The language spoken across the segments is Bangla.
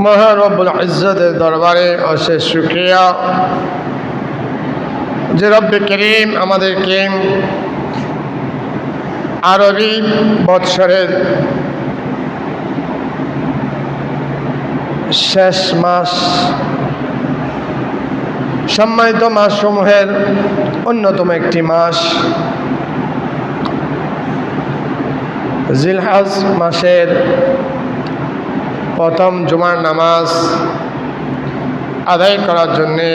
মহান রব্বুল ইজ্জতের দরবারে অশেষ শুকরিয়া যে রব্বে করিম আমাদেরকে আরবি বৎসরের শেষ মাস সম্মানিত মাসসমূহের অন্যতম একটি মাস জিলহজ মাসের প্রথম জুমার নামাজ আদায় করার জন্যে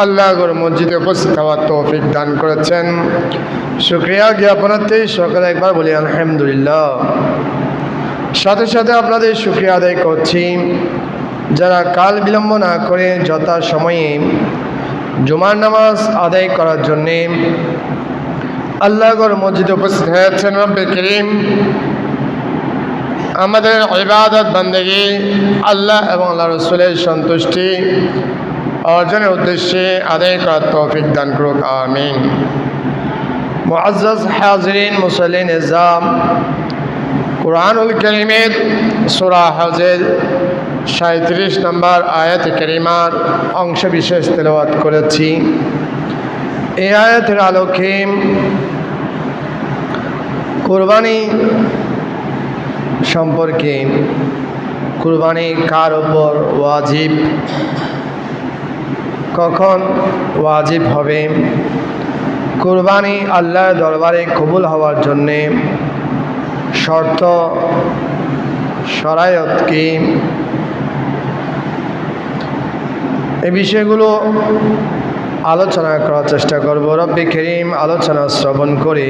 আল্লাহর মসজিদে উপস্থিত হওয়ার তৌফিক দান করেছেন। শুকরিয়া জ্ঞাপনার্থে সকালে একবার বলি আলহামদুলিল্লাহ। সাথে সাথে আপনাদের শুকরিয়া আদায় করছি যারা কাল বিলম্ব না করে যথাসময়ে জুমার নামাজ আদায় করার জন্যে আল্লাহর মসজিদে উপস্থিত হয়েছেন। রব্বে করিম আমাদের ইবাদত বান্দেগি আল্লাহ এবং আল্লাহ রসুলের সন্তুষ্টি অর্জনের উদ্দেশ্যে আদায় করার তৌফিক দান করুক, আমিন। মুআজ্জাজ হাজিরিন মুসল্লিন ইজাম, কুরআনুল কারীমের সূরা হজের 37 নম্বর আয়াত কারিমার অংশ বিশেষ তেলাওয়াত করেছি। এই আয়াতের আলোকে কুরবানি সম্পর্কে, কুরবানি কার উপর ওয়াজিব, কখন ওয়াজিব হবে, কুরবানি আল্লাহর দরবারে কবুল হওয়ার জন্যে শর্ত শরায়ত কি, এই বিষয়গুলো আলোচনা করার চেষ্টা করব। রব্বে করিম আলোচনা শ্রবণ করে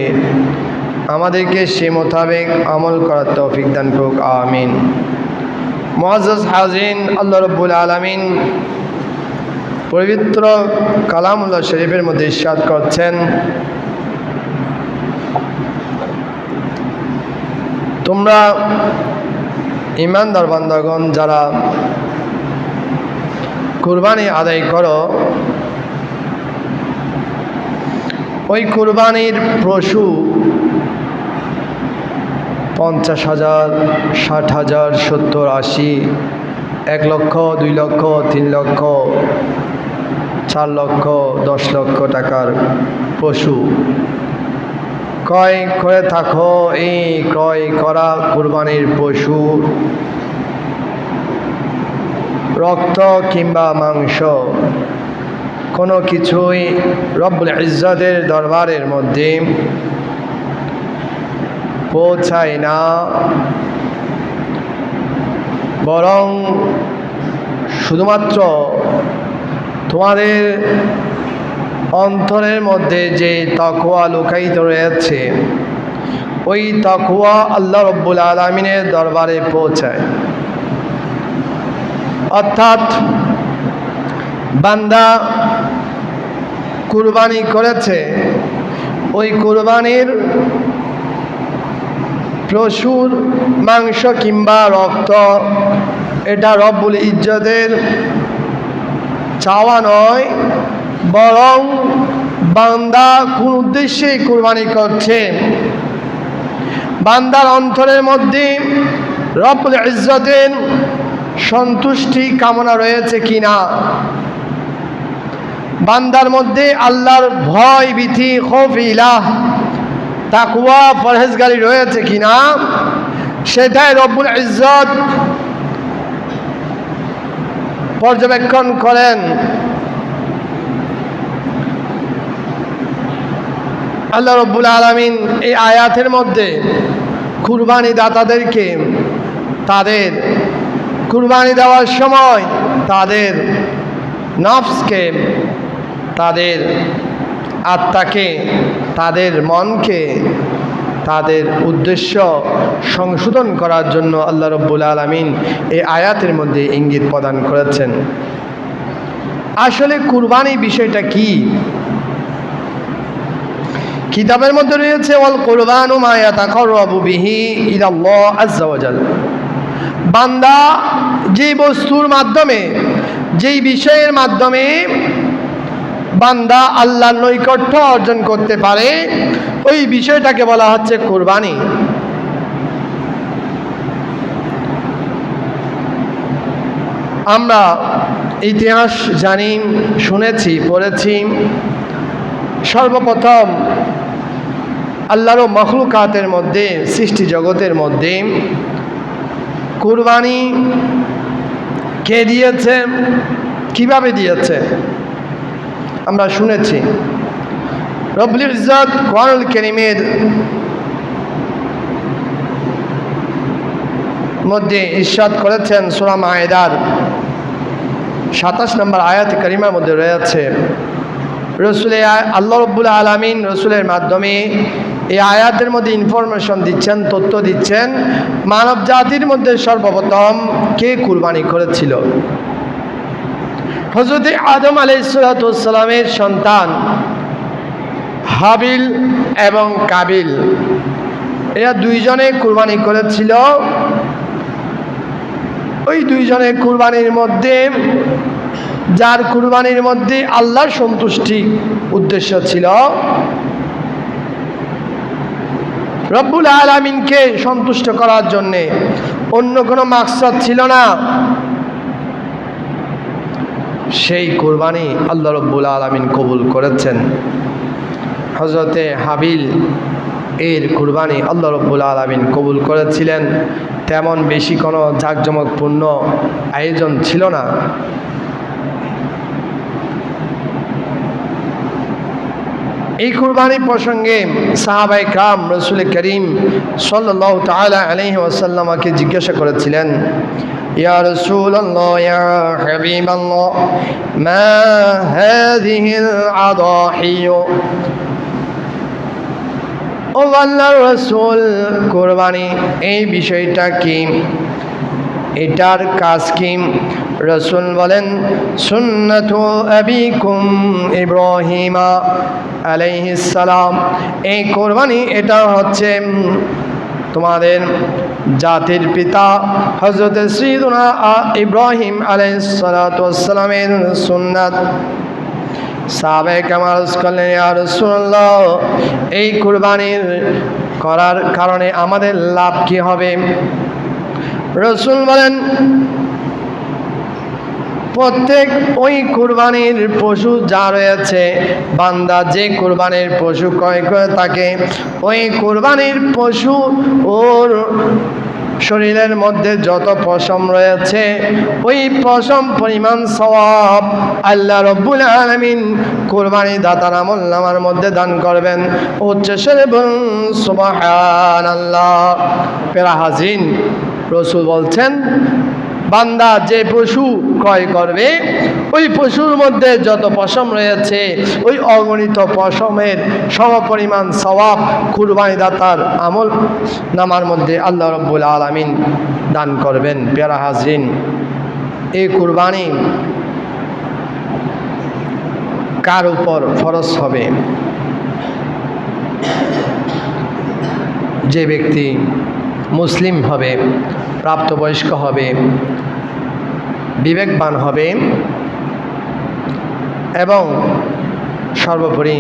আমাদেরকে সে মোতাবেক আমল করার তৌফিক দান করুক, আমিন। মুআজ্জাজ হাজিরিন, আল্লাহ রাব্বুল আলামিন পবিত্র কালামুল্লাহ শরীফের মধ্যে ইরশাদ করছেন, তোমরা ঈমানদার বান্দাগণ যারা কুরবানি আদায় করো, ওই কুরবানির পশু 50,000, 60,000, 70, 80, 1 লক্ষ, 2 লক্ষ, 3 লক্ষ, 4 লক্ষ, 10 লক্ষ টাকার পশু ক্রয় করে থাকো। এই ক্রয় করা কুরবানির পশু রক্ত কিংবা মাংস কোনো কিছুই রব্বুল ইজ্জতের দরবারের মধ্যে পৌঁছায় না, বরং শুধুমাত্র তোমাদের অন্তরের মধ্যে যে তাকওয়া লুকায়িত রয়েছে, ওই তাকওয়া আল্লাহ রব্বুল আলামিনের দরবারে পৌঁছায়। অর্থাৎ বান্দা কুরবানি করেছে, ওই কুরবানির পশুর মাংস কিংবা রক্ত এটা রব্বুল ইজ্জতের চাওয়া নয়, বরং বান্দা কোন উদ্দেশ্যে কুরবানি করছে, বান্দার অন্তরের মধ্যে রব্বুল ইজ্জতের সন্তুষ্টি কামনা রয়েছে কিনা, বান্দার মধ্যে আল্লাহর ভয় ভীতি খৌফ ইলাহ তাকওয়া পরহেজগারি রয়েছে কিনা, সেটাই রব্বুল ইজ্জত পর্যবেক্ষণ করেন। আল্লাহ রব্বুল আলামিন এই আয়াতের মধ্যে কুরবানি দাতাদেরকে তাদের কুরবানি দেওয়ার সময় তাদের নফসকে, তাদের আত্মাকে, তাদের মনকে, তাদের উদ্দেশ্য সংশোধন করার জন্য আল্লাহ রব্বুল আলামিন এই আয়াতের মধ্যে ইঙ্গিত প্রদান করেছেন। আসলে কুরবানি বিষয়টা কি? কিতাবের মধ্যে রয়েছে ওয়াল কুরবানু মা ইয়াতাকাররাবু বিহি ইলাল্লাহ আযজা ওয়া জাল। বান্দা যে বস্তুর মাধ্যমে, যেই বিষয়ের মাধ্যমে বান্দা আল্লাহর নৈকট্য অর্জন করতে পারে, ওই বিষয়টাকে বলা হচ্ছে কুরবানি। আমরা ইতিহাস জানি, শুনেছি, পড়েছি। সর্বপ্রথম আল্লাহর মখলুকাতের মধ্যে, সৃষ্টি জগতের মধ্যে কুরবানি কে দিয়েছে, কিভাবে দিয়েছে আমরা শুনেছি। রব্বুল ইজ্জত কোরআনুল কারীমের মধ্যে ইরশাদ করেছেন, সূরা মায়েদার 27 নম্বর আয়াত কারিমার মধ্যে রয়েছে, আল্লাহ রব্বুল আলামিন রসুলের মাধ্যমে এই আয়াতের মধ্যে ইনফরমেশন দিচ্ছেন, তথ্য দিচ্ছেন, মানব জাতির মধ্যে সর্বপ্রথম কে কুরবানি করেছিল। হযরত আদম আলাইহিসসালামের সন্তান হাবিল এবং কাবিল, এরা দুইজনে কুরবানি করেছিল। ওই দুইজনের কুরবানির মধ্যে, যার কুরবানির মধ্যে আল্লাহর সন্তুষ্টি উদ্দেশ্য ছিল, রব্বুল আলামিনকে সন্তুষ্ট করার জন্যে, অন্য কোনো মাকসাদ ছিল না, সেই কুরবানি আল্লাহ রব্বুল আলামিন কবুল করেছেন। হযরতে হাবিল এর কুরবানি আল্লাহ রব্বুল আলামিন কবুল করেছিলেন। তেমন বেশি কোনো জাঁকজমকপূর্ণ আয়োজন ছিল না। এই কুরবানি প্রসঙ্গে সাহাবায়ে কিরাম রাসূল করিম সাল্লাল্লাহু তাআলা আলাইহি ওয়াসাল্লামকে জিজ্ঞাসা করেছিলেন, ইয়া রাসূলুল্লাহ, ইয়া হাবিবাল্লাহ, মা হাযিহিল আদাহি, ও আল্লাহর রাসূল, কুরবানি এই বিষয়টা কি, এটার কাজ কি? রাসূল বলেন, সুন্নাতু আবিকুম ইব্রাহিম আলাইহিস সালাম, এই কুরবানি এটা হচ্ছে তোমাদের জাতির পিতা হযরত সাইয়্যিদুনা ইব্রাহিম আলাইহিস সালাতু ওয়াস সালামের সুন্নাত। সাহাবায়ে কেরাম আরজ করলেন, ইয়া রাসূলুল্লাহ, এই কুরবানির করার কারণে আমাদের লাভ কি হবে? রাসূল বলেন, প্রত্যেক ওই কুরবানির পশু যা রয়েছে, বান্দা যে কুরবানির পশু ক্রয় করে থাকে, ওই কুরবানির পশু ওর শরীরের মধ্যে যত পশম রয়েছে, ওই পশম পরিমাণ সওয়াব আল্লাহ রব্বুল আলামিন কুরবানি দাতার আমলনামার মধ্যে দান করবেন। উচ্চস্বরে বলুন সুবহানাল্লাহ। প্রিয় হাজিরিন, রাসূল বলছেন, বান্দা যে পশু ক্রয় করবে, ওই পশুর মধ্যে যত পশম রয়েছে, ওই অগণিত পশমের সমপরিমাণ সওয়াব কুরবানি দাতার আমল নামার মধ্যে আল্লাহ রব্বুল আলামিন দান করবেন। প্রিয় হাজিরিন, এই কুরবানি কার উপর ফরজ হবে? যে ব্যক্তি মুসলিম হবে, প্রাপ্তবয়স্ক হবে, বিবেকবান হবে এবং সর্বোপরি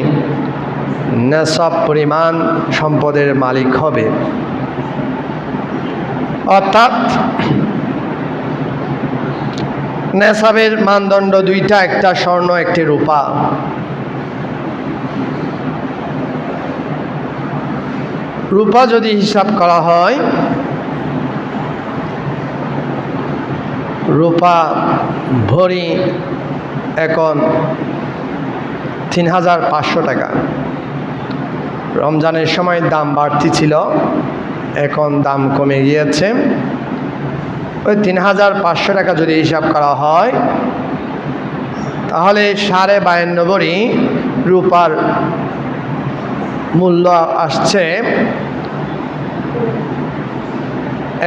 নেশাব পরিমাণ সম্পদের মালিক হবে। অর্থাৎ নেশাবের মানদণ্ড দুইটা, একটা স্বর্ণ, একটি রূপা। রূপা যদি হিসাব করা হয়, রূপা ভরি এখন ৩,৫০০ টাকা। রমজানের সময় দাম বাড়তি ছিল, এখন দাম কমে গিয়েছে। ওই ৩,৫০০ টাকা যদি হিসাব করা হয়, তাহলে 52.5 ভরি রূপার মূল্য আসছে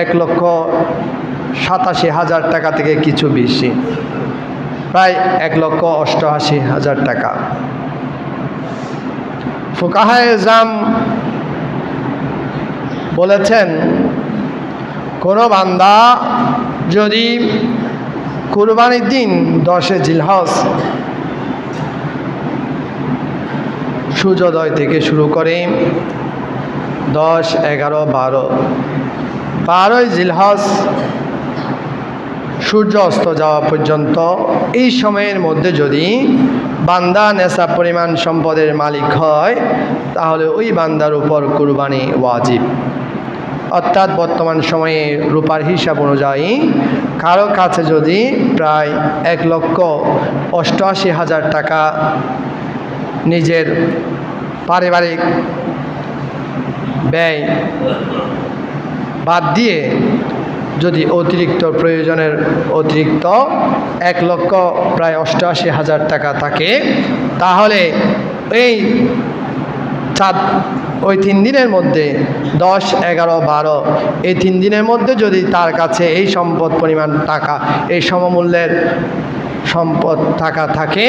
1,87,000 টাকা থেকে কিছু বেশি, প্রায় 1,88,000 টাকা। ফুকাহায়ে জাম বলেছেন, কোনো বান্দা যদি কুরবানির দিন 10 জিলহজ সূর্যোদয় থেকে শুরু করে 10, 11, 12 জিলহজ সূর্য অস্ত যাওয়া পর্যন্ত এই সময়ের মধ্যে যদি বান্দা নেশাব পরিমাণ সম্পদের মালিক হয় তাহলে ওই বান্দার উপর কুরবানি ওয়াজিব। অর্থাৎ বর্তমান সময়ে রূপার হিসাব অনুযায়ী কারো কাছে যদি প্রায় 1,88,000 টাকা নিজের পারিবারিক ব্যয় বাদ দিয়ে যদি অতিরিক্ত প্রয়োজনের অতিরিক্ত 1,88,000 টাকা থাকে তাহলে ওই 3 দিনের মধ্যে 10, 11, 12 এই 3 দিনের মধ্যে যদি তার কাছে এই সম্পদ পরিমাণ টাকা এই সমমূল্যের সম্পদ টাকা থাকে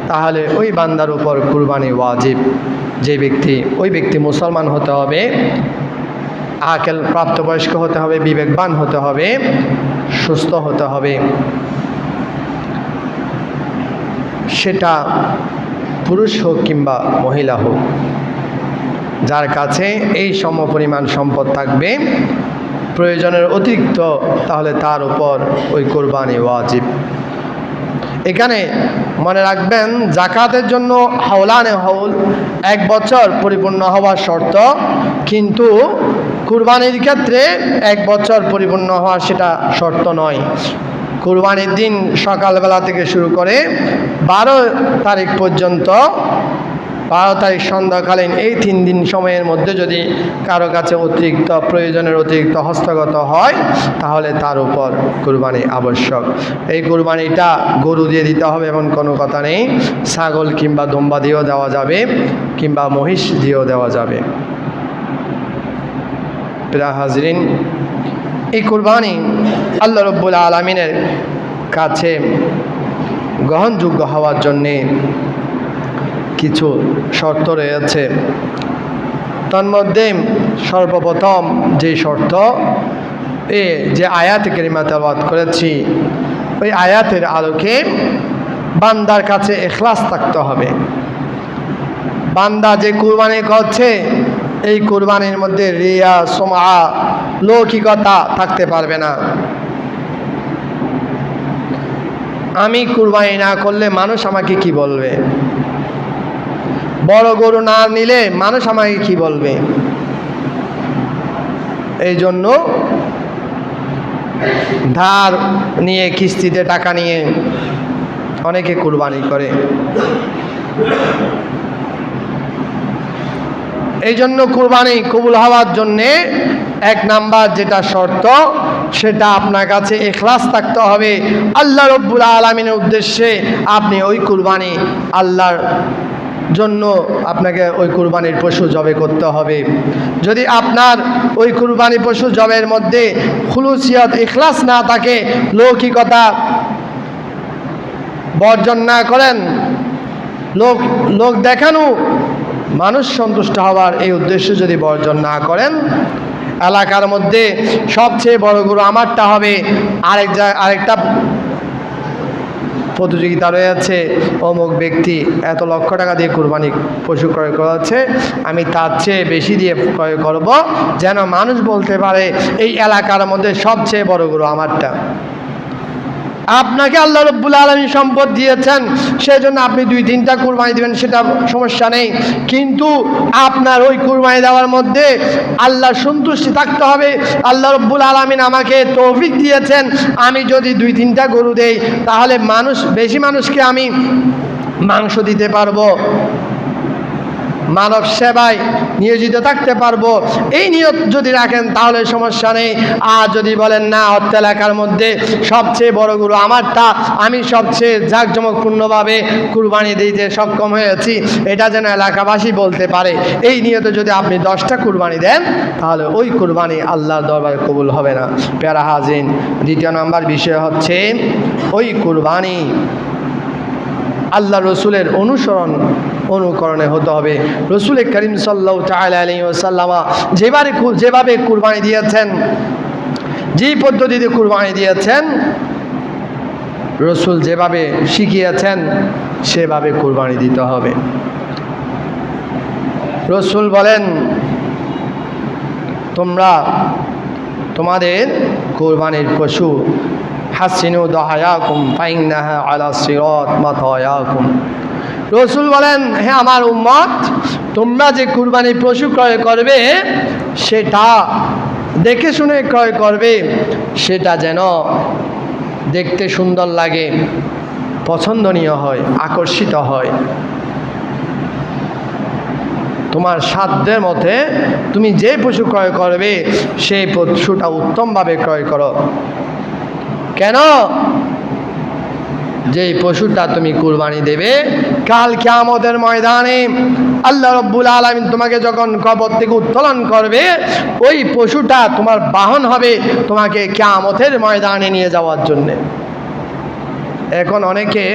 তাহলে ওই বান্দার উপর কুরবানি ওয়াজিব। ওই ব্যক্তি মুসলমান হতে হবে, আকেল প্রাপ্তবয়স্ক হতে হবে, বিবেকবান হতে হবে, সুস্থ হতে হবে। সেটা পুরুষ হোক কিংবা মহিলা হোক, যার কাছে এই সমপরিমাণ সম্পদ থাকবে প্রয়োজনের অতিরিক্ত তাহলে তার উপর ওই কুরবানি ওয়াজিব। এখানে মনে রাখবেন জাকাতের জন্য হাওলানে হাউল 1 বছর পরিপূর্ণ হওয়ার শর্ত, কিন্তু কুরবানির ক্ষেত্রে 1 বছর পরিপূর্ণ হওয়া সেটা শর্ত নয়। কুরবানির দিন সকালবেলা থেকে শুরু করে 12 তারিখ পর্যন্ত 12 তারিখ সন্ধ্যাকালীন এই 3 দিন সময়ের মধ্যে যদি কারো কাছে অতিরিক্ত প্রয়োজনের অতিরিক্ত হস্তগত হয় তাহলে তার উপর কুরবানি আবশ্যক। এই কুরবানিটা গরু দিয়ে দিতে হবে এমন কোনো কথা নেই, ছাগল কিংবা দুম্বা দিয়েও দেওয়া যাবে কিংবা মহিষ দিয়েও দেওয়া যাবে। প্রিয় হাজরিন, এই কুরবানি আল্লাহ রাব্বুল আলামিনের কাছে গ্রহণযোগ্য হওয়ার জন্যে কিছু শর্ত রয়েছে। তন্মধ্যে সর্বপ্রথম যে শর্ত, যে আয়াতে কারিমা তেলাওয়াত করেছি ওই আয়াতের আলোকে বান্দার কাছে ইখলাস থাকতে হবে। বান্দা যে কুরবানি করছে এই কুরবানির মধ্যে রিয়া, সুমআ, লৌকিকতা থাকতে পারবে না। আমি কুরবানি না করলে মানুষ আমাকে কি বলবে, বড় গরু না নিলে মানুষ আমাকে কি বলবে। এই জন্য ধার নিয়ে কিস্তিতে টাকা নিয়ে অনেকে কুরবানি করে। এই জন্য কুরবানি কবুল হওয়ার জন্যে 1 নাম্বার যেটা শর্ত সেটা আপনার কাছে ইখলাস থাকতে হবে। আল্লাহ রাব্বুল আলামিনের উদ্দেশ্যে আপনি ওই কুরবানি আল্লাহর জন্য আপনাকে ওই কুরবানির পশু জবে করতে হবে। যদি আপনার ওই কুরবানি পশু জবের মধ্যে খুলুসিয়ত, ইখলাস না থাকে, লৌকিকতা বর্জন না করেন, লোক দেখানো, মানুষ সন্তুষ্ট হওয়ার এই উদ্দেশ্য যদি বর্জন না করেন, এলাকার মধ্যে সবচেয়ে বড় গরু আমারটা হবে, আরেকটা প্রতিযোগিতা রয়েছে, অমুক ব্যক্তি এত লক্ষ টাকা দিয়ে কুরবানি পশু ক্রয় করেছে, আমি তার চেয়ে বেশি দিয়ে ক্রয় করব, যেন মানুষ বলতে পারে এই এলাকার মধ্যে সবচেয়ে বড় গরু আমারটা। আপনাকে আল্লাহ রাব্বুল আলামিন সম্পদ দিয়েছেন, সেজন্য আপনি 2-3টা কুরবানি দিবেন, সেটা সমস্যা নেই, কিন্তু আপনার ওই কুরবানি দেওয়ার মধ্যে আল্লাহর সন্তুষ্টি থাকতে হবে। আল্লাহ রাব্বুল আলামিন আমাকে তৌফিক দিয়েছেন, আমি যদি 2-3টা গরু দেই তাহলে বেশি মানুষকে আমি মাংস দিতে পারবো, মানব সেবায় নিয়োজিত থাকতে পারবো। এই নিয়ত যদি রাখেন তাহলে সমস্যা নেই। আর যদি বলেন না, অর্থ এলাকার মধ্যে সবচেয়ে বড় গরু আমারটা, আমি সবচেয়ে জাঁকজমকপূর্ণভাবে কুরবানি দিতে সক্ষম হয়েছি, এটা যেন এলাকাবাসী বলতে পারে, এই নিয়তে যদি আপনি 10টা কুরবানি দেন তাহলে ওই কুরবানি আল্লাহর দরবারে কবুল হবে না। প্যারা হাজিন, 2 নম্বর বিষয় হচ্ছে ওই কুরবানি আল্লাহ রসুলের অনুকরণে হতে হবে। রসুল করিম সাল্লাল্লাহু তাআলা আলাইহি ওয়াসাল্লাম যেভাবে কুরবানি দিয়েছেন, যেই পদ্ধতিতে কুরবানি দিয়েছেন, রসুল যেভাবে শিখিয়েছেন সেভাবে কুরবানি দিতে হবে। রসুল বলেন, তোমরা তোমাদের কুরবানির পশু হাসিনু দাহায়াকুম ফাইন্নাহা আলা সিরাত মাতায়াকুম। রসুল বলেন, হে আমার উম্মত, তোমরা যে কুরবানি পশু ক্রয় করবে সেটা দেখে শুনে ক্রয় করবে, সেটা যেন দেখতে সুন্দর লাগে, পছন্দনীয় হয়, আকর্ষিত হয়। তোমার সাধ্যের মধ্যে তুমি যে পশু ক্রয় করবে সেই পশুটা উত্তমভাবে ক্রয় করো। কেন? যেই পশুটা তুমি কুরবানি দেবে, কাল কিয়ামতের ময়দানে আল্লাহ রাব্বুল আলামিন তোমাকে যখন কবর থেকে উত্তোলন করবে, ওই পশুটা তোমার বাহন হবে তোমাকে কিয়ামতের ময়দানে নিয়ে যাওয়ার জন্যে। এখন অনেকে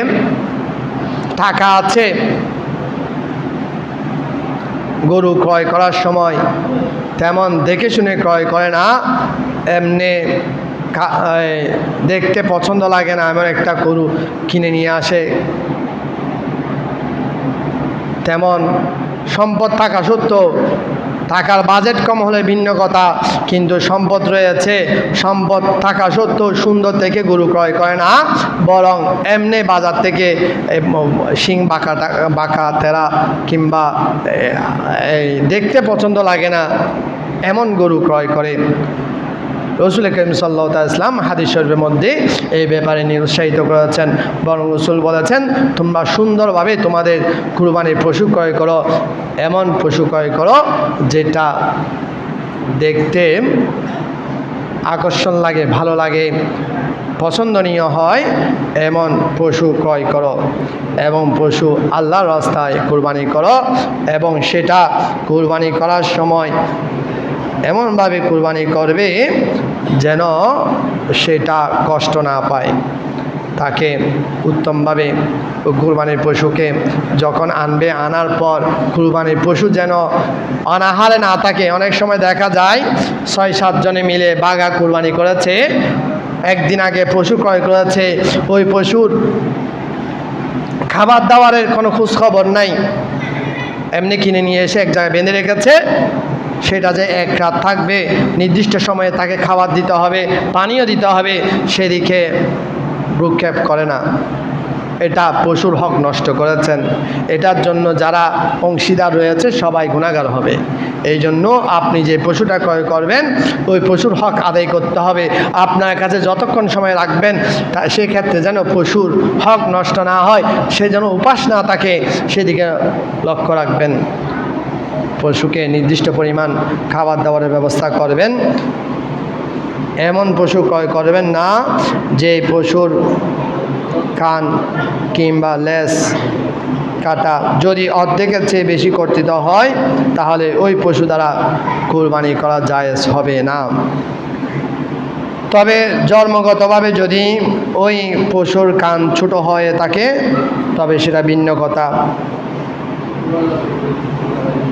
টাকা আছে, গরু ক্রয় করার সময় তেমন দেখে শুনে ক্রয় করে না, এমনি দেখতে পছন্দ লাগে না এমন একটা গরু কিনে নিয়ে আসে। তেমন সম্পদ থাকা সত্ত্বেও, টাকার বাজেট কম হলে ভিন্ন কথা, কিন্তু সম্পদ রয়েছে, সম্পদ থাকা সত্ত্বেও সুন্দর থেকে গরু ক্রয় করে না, বরং এমনি বাজার থেকে শিং বাঁকা তেরা কিংবা দেখতে পছন্দ লাগে না এমন গরু ক্রয় করে। রসুল করিম সাল্লাল্লাহু আলাইহি ওয়াসাল্লাম হাদিস শরীফের মধ্যে এই ব্যাপারে নিরুৎসাহিত করেছেন। বরং রসুল বলেছেন, তোমরা সুন্দরভাবে তোমাদের কুরবানির পশু ক্রয় করো, এমন পশু ক্রয় করো যেটা দেখতে আকর্ষণ লাগে, ভালো লাগে, পছন্দনীয় হয়, এমন পশু ক্রয় করো এবং পশু আল্লাহর রাস্তায় কুরবানি করো। এবং সেটা কুরবানি করার সময় এমনভাবে কুরবানি করবে যেন সেটা কষ্ট না পায়। তাকে উত্তমভাবে কুরবানির পশুকে যখন আনবে, আনার পর কুরবানির পশু যেন অনাহারে না থাকে। অনেক সময় দেখা যায় ৬-৭ জনে মিলে বাঘা কুরবানি করেছে, একদিন আগে পশু ক্রয় করেছে, ওই পশুর খাবার দাবারের কোনো খোঁজখবর নাই, এমনি কিনে নিয়ে এসে এক জায়গায় বেঁধে রেখেছে। সেটা যে এক রাত থাকবে, নির্দিষ্ট সময়ে তাকে খাবার দিতে হবে, পানীয় দিতে হবে, সেদিকে ভ্রুক্ষেপ করে না। এটা পশুর হক নষ্ট করেছেন। এটার জন্য যারা অংশীদার রয়েছে সবাই গুনাহগার হবে। এই জন্য আপনি যে পশুটা ক্রয় করবেন ওই পশুর হক আদায় করতে হবে। আপনার কাছে যতক্ষণ সময় রাখবেন সেক্ষেত্রে যেন পশুর হক নষ্ট না হয়, সে যেন উপাস না থাকে, সেদিকে লক্ষ্য রাখবেন। পশুকে নির্দিষ্ট পরিমাণ খাবার দাবারের ব্যবস্থা করবেন। এমন পশু ক্রয় করবেন না যে পশুর কান কিংবা লেজ কাটা যদি অর্ধেকের চেয়ে বেশি কর্তৃত হয়, তাহলে ওই পশু দ্বারা কুরবানি করা জায়েজ হবে না। তবে জন্মগতভাবে যদি ওই পশুর কান ছোট হয়ে থাকে তবে সেটা ভিন্ন কথা।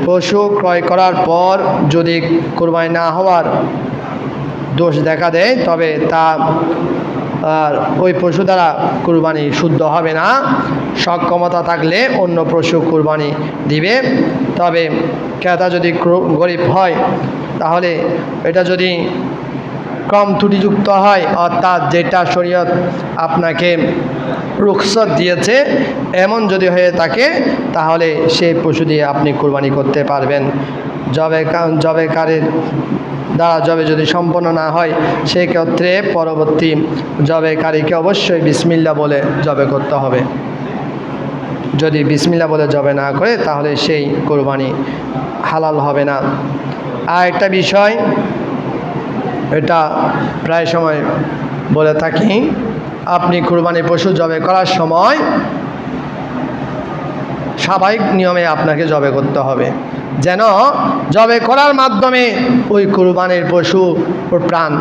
পশু ক্রয় করার পর যদি কুরবানি না হওয়ার দোষ দেখা দেয় তবে তা আর ওই পশু দ্বারা কুরবানি শুদ্ধ হবে না। সক্ষমতা থাকলে অন্য পশু কুরবানি দিবে। তবে ক্রেতা যদি গরিব হয় তাহলে এটা যদি কম ত্রুটিযুক্ত হয়, অর্থাৎ যেটা শরীয়ত আপনাকে রুখসত দিয়েছে এমন যদি হয়ে থাকে তাহলে সেই পশু দিয়ে আপনি কুরবানি করতে পারবেন। জবেকারের দ্বারা জবে যদি সম্পন্ন না হয় সেই ক্ষেত্রে পরবর্তী জবেকারীকে অবশ্যই বিসমিল্লাহ বলে জবে করতে হবে। যদি বিসমিল্লাহ বলে জবে না করে তাহলে সেই কুরবানি হালাল হবে না। আর একটা বিষয়, এটা প্রায় সময় বলে থাকি, আপনি কুরবানি পশু জবে করার সময় স্বাভাবিক নিয়মে আপনাকে জবে করতে হবে, যেন জবে করার মাধ্যমে ওই কুরবানির পশু ওর প্রাণ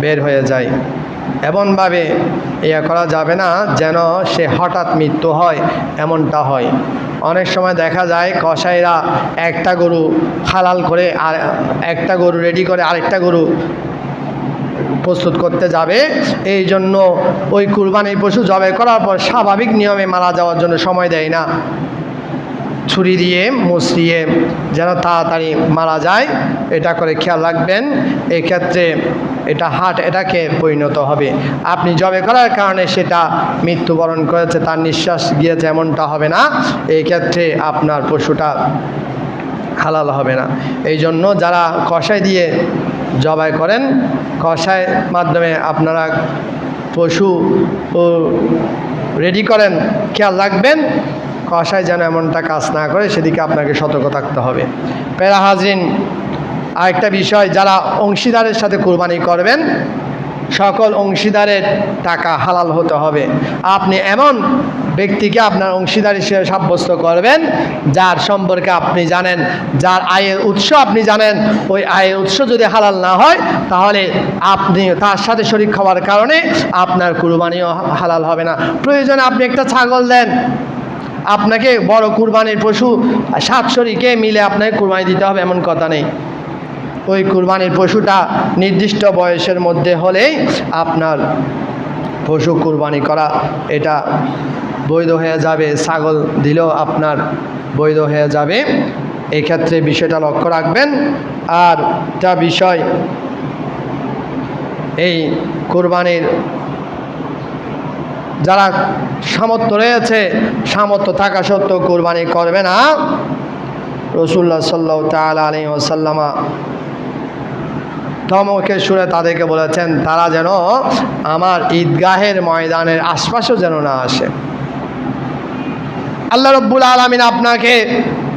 বের হয়ে যায়। এমনভাবে ইয়ে করা যাবে না যেন সে হঠাৎ মৃত্যু হয়, এমনটা হয়। অনেক সময় দেখা যায় কসাইরা একটা গরু হালাল করে আর একটা গরু রেডি করে আরেকটা গরু প্রস্তুত করতে যাবে, এই জন্য ওই কুরবানির পশু জবাই করার পর স্বাভাবিক নিয়মে মারা যাওয়ার জন্য সময় দেয় না, ছুরি দিয়ে মুচড়িয়ে যেন তাড়াতাড়ি মারা যায়, এটা করে খেয়াল রাখবেন। এই ক্ষেত্রে এটা হার্ট অ্যাটাকে পরিণত হবে। আপনি জবে করার কারণে সেটা মৃত্যুবরণ করেছে, তার নিঃশ্বাস গিয়েছে, এমনটা হবে না। এই ক্ষেত্রে আপনার পশুটা হালাল হবে না। এই জন্য যারা কষাই দিয়ে জবাই করেন, কষাইয়ের মাধ্যমে আপনারা পশু রেডি করেন, খেয়াল রাখবেন কষাই যেন এমনটা কাজ না করে, সেদিকে আপনাকে সতর্ক থাকতে হবে। প্যারা হাজরিন, আরেকটা বিষয়, যারা অংশীদারের সাথে কুরবানি করবেন, সকল অংশীদারের টাকা হালাল হতে হবে। আপনি এমন ব্যক্তিকে আপনার অংশীদার হিসেবে সাব্যস্ত করবেন যার সম্পর্কে আপনি জানেন, যার আয়ের উৎস আপনি জানেন। ওই আয়ের উৎস যদি হালাল না হয়, তাহলে আপনি তার সাথে শরীক হওয়ার কারণে আপনার কুরবানিও হালাল হবে না। প্রয়োজনে আপনি একটা ছাগল দেন, আপনাকে বড় কুরবানির পশু 7 শরীকে মিলে আপনাকে কুরবানি দিতে হবে এমন কথা নেই। ওই কুরবানির পশুটা নির্দিষ্ট বয়সের মধ্যে হলেই আপনার পশু কুরবানি করা এটা বৈধ হয়ে যাবে। ছাগল দিলেও আপনার বৈধ হয়ে যাবে। এই ক্ষেত্রে বিষয়টা লক্ষ্য রাখবেন। আর একটা বিষয়, এই কুরবানির যারা সামর্থ্য রয়েছে, সামর্থ্য থাকা সত্ত্বেও কুরবানি করবে না, রাসূলুল্লাহ সাল্লাল্লাহু তাআলা আলাইহি ওয়াসাল্লাম ধমকের সুরে তাদেরকে বলেছেন, তারা যেন আমার ঈদগাহের ময়দানের আশপাশেও যেন না আসে। আল্লাহ রব্বুল আলামিন আপনাকে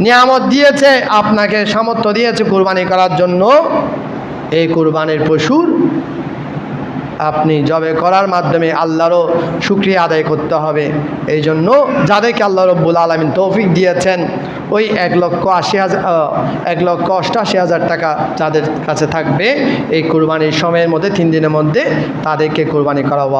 নিয়ামত দিয়েছে, আপনাকে সামর্থ্য দিয়েছে কুরবানি করার জন্য। এই কুরবানির পশুর আপনি জবে করার মাধ্যমে আল্লাহরও শুকরিয়া আদায় করতে হবে। এই জন্য যাদেরকে আল্লাহ রব্বুল আলামিন তৌফিক দিয়েছেন, ওই 1,88,000 টাকা যাদের কাছে থাকবে, এই কুরবানির সময়ের মধ্যে 3 দিনের মধ্যে তাদেরকে কুরবানি করা